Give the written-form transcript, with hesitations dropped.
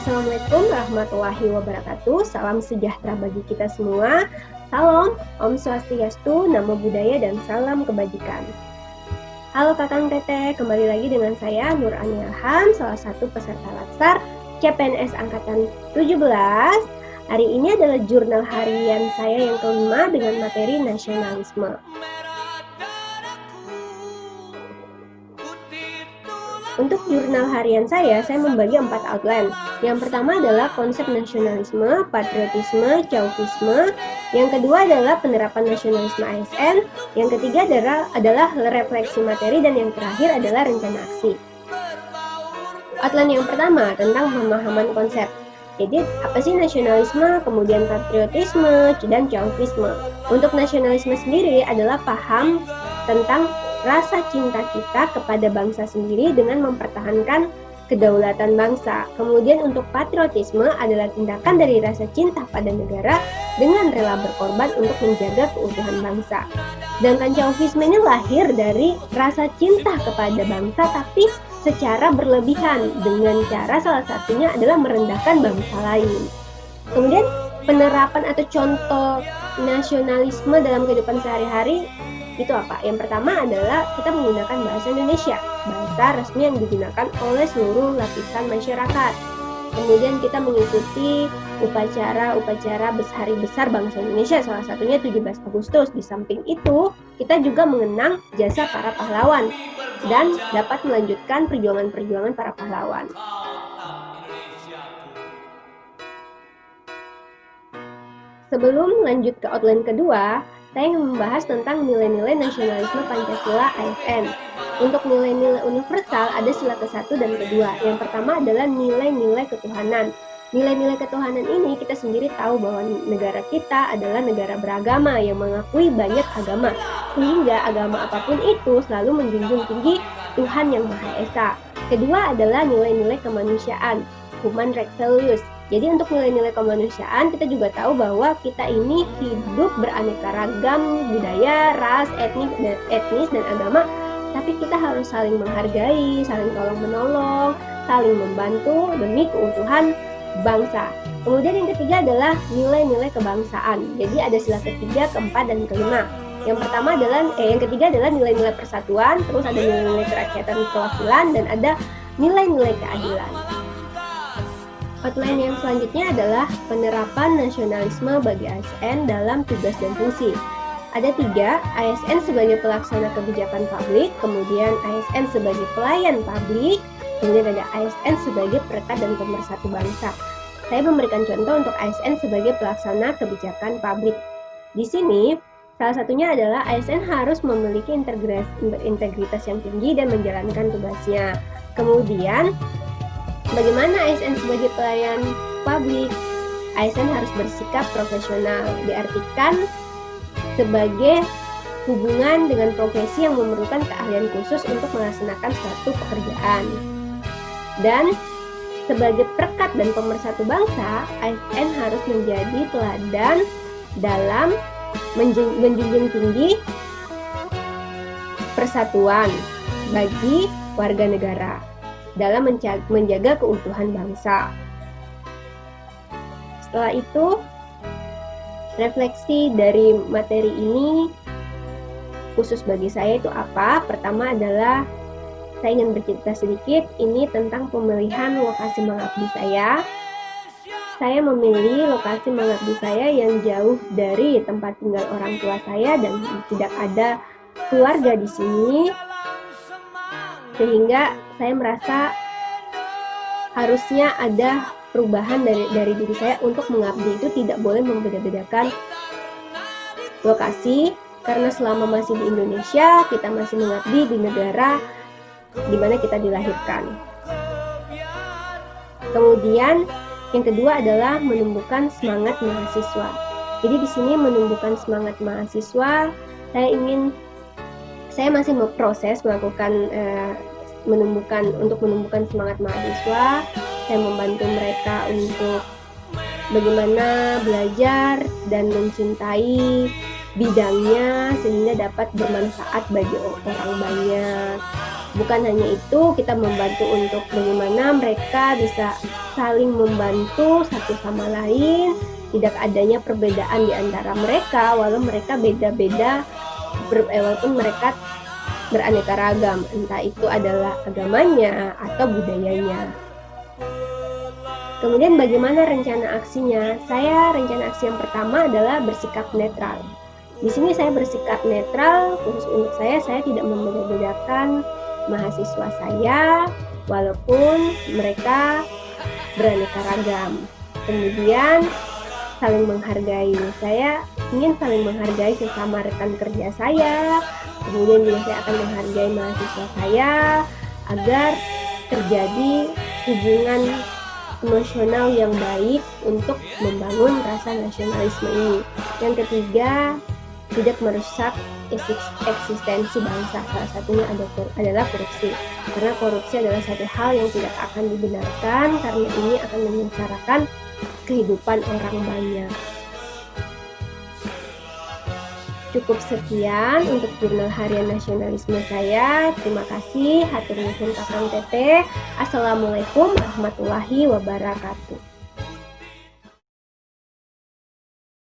Assalamualaikum warahmatullahi wabarakatuh. Salam sejahtera bagi kita semua. Salam, Om Swastiastu, Namo Buddhaya, dan salam kebajikan. Halo Kakang Teteh, kembali lagi dengan saya Nur Ani Ilham, salah satu peserta Latsar CPNS Angkatan 17. Hari ini adalah jurnal harian saya yang kelima dengan materi nasionalisme. Untuk jurnal harian saya membagi 4 outline. Yang pertama adalah konsep nasionalisme, patriotisme, chauvisme. Yang kedua adalah penerapan nasionalisme ASN. Yang ketiga adalah refleksi materi. Dan yang terakhir adalah rencana aksi. Outline yang pertama tentang pemahaman konsep. Jadi, apa sih nasionalisme, kemudian patriotisme, dan chauvisme? Untuk nasionalisme sendiri adalah paham tentang rasa cinta kita kepada bangsa sendiri dengan mempertahankan kedaulatan bangsa. Kemudian untuk patriotisme adalah tindakan dari rasa cinta pada negara dengan rela berkorban untuk menjaga keutuhan bangsa. Sedangkan chauvisme ini lahir dari rasa cinta kepada bangsa tapi secara berlebihan dengan cara salah satunya adalah merendahkan bangsa lain. Kemudian penerapan atau contoh nasionalisme dalam kehidupan sehari-hari itu apa? Yang pertama adalah kita menggunakan bahasa Indonesia, bahasa resmi yang digunakan oleh seluruh lapisan masyarakat. Kemudian kita mengikuti upacara hari besar bangsa Indonesia, salah satunya 17 Agustus. Di samping itu, kita juga mengenang jasa para pahlawan dan dapat melanjutkan perjuangan-perjuangan para pahlawan. Sebelum lanjut ke outline kedua, saya ingin membahas tentang nilai-nilai nasionalisme Pancasila ASN. Untuk nilai-nilai universal ada sila ke-1 dan kedua. Yang pertama adalah nilai-nilai ketuhanan. Nilai-nilai ketuhanan ini kita sendiri tahu bahwa negara kita adalah negara beragama yang mengakui banyak agama. Sehingga agama apapun itu selalu menjunjung tinggi Tuhan Yang Maha Esa. Kedua adalah nilai-nilai kemanusiaan, human rights values. Jadi untuk nilai-nilai kemanusiaan kita juga tahu bahwa kita ini hidup beraneka ragam budaya, ras, etnis dan agama, tapi kita harus saling menghargai, saling tolong-menolong, saling membantu demi keutuhan bangsa. Kemudian yang ketiga adalah nilai-nilai kebangsaan. Jadi ada sila ketiga, keempat, dan kelima. Yang pertama adalah yang ketiga adalah nilai-nilai persatuan, terus ada nilai-nilai kerakyatan kewakilan, dan ada nilai-nilai keadilan. Outline yang selanjutnya adalah penerapan nasionalisme bagi ASN dalam tugas dan fungsi. Ada 3, ASN sebagai pelaksana kebijakan publik, kemudian ASN sebagai pelayan publik, kemudian ada ASN sebagai perekat dan pemersatu bangsa. Saya memberikan contoh untuk ASN sebagai pelaksana kebijakan publik. Di sini, salah satunya adalah ASN harus memiliki integritas yang tinggi dan menjalankan tugasnya. Kemudian, bagaimana ASN sebagai pelayan publik? ASN harus bersikap profesional, diartikan sebagai hubungan dengan profesi yang memerlukan keahlian khusus untuk melaksanakan suatu pekerjaan. Dan sebagai perekat dan pemersatu bangsa, ASN harus menjadi teladan dalam menjunjung tinggi persatuan bagi warga negara dalam menjaga keutuhan bangsa. Setelah itu, refleksi dari materi ini khusus bagi saya itu apa? Pertama adalah saya ingin bercerita sedikit ini tentang pemilihan lokasi mengabdi saya. Saya memilih lokasi mengabdi saya yang jauh dari tempat tinggal orang tua saya dan tidak ada keluarga di sini. Sehingga saya merasa harusnya ada perubahan dari diri saya untuk mengabdi itu tidak boleh membeda-bedakan lokasi, karena selama masih di Indonesia kita masih mengabdi di negara di mana kita dilahirkan. Kemudian yang kedua adalah menumbuhkan semangat mahasiswa. Jadi di sini menumbuhkan semangat mahasiswa, saya masih proses melakukan menumbuhkan semangat mahasiswa. Saya membantu mereka untuk bagaimana belajar dan mencintai bidangnya sehingga dapat bermanfaat bagi orang banyak. Bukan hanya itu, kita membantu untuk bagaimana mereka bisa saling membantu satu sama lain, tidak adanya perbedaan di antara mereka, walaupun mereka beda-beda, walaupun mereka beraneka ragam, entah itu adalah agamanya atau budayanya. Kemudian bagaimana rencana aksinya? Rencana aksi yang pertama adalah bersikap netral. Di sini saya bersikap netral, khusus untuk saya tidak membeda-bedakan mahasiswa saya, walaupun mereka beraneka ragam. Kemudian saling menghargai. Saya ingin saling menghargai sesama rekan kerja saya. Kemudian juga saya akan menghargai mahasiswa saya agar terjadi hubungan emosional yang baik untuk membangun rasa nasionalisme ini. Yang ketiga, tidak merusak eksistensi bangsa. Salah satunya adalah korupsi. Karena korupsi adalah satu hal yang tidak akan dibenarkan karena ini akan menyengsarakan kehidupan orang banyak. Cukup sekian untuk jurnal harian nasionalisme saya. Terima kasih. Hatur nuhun kakang teteh. Assalamualaikum warahmatullahi wabarakatuh.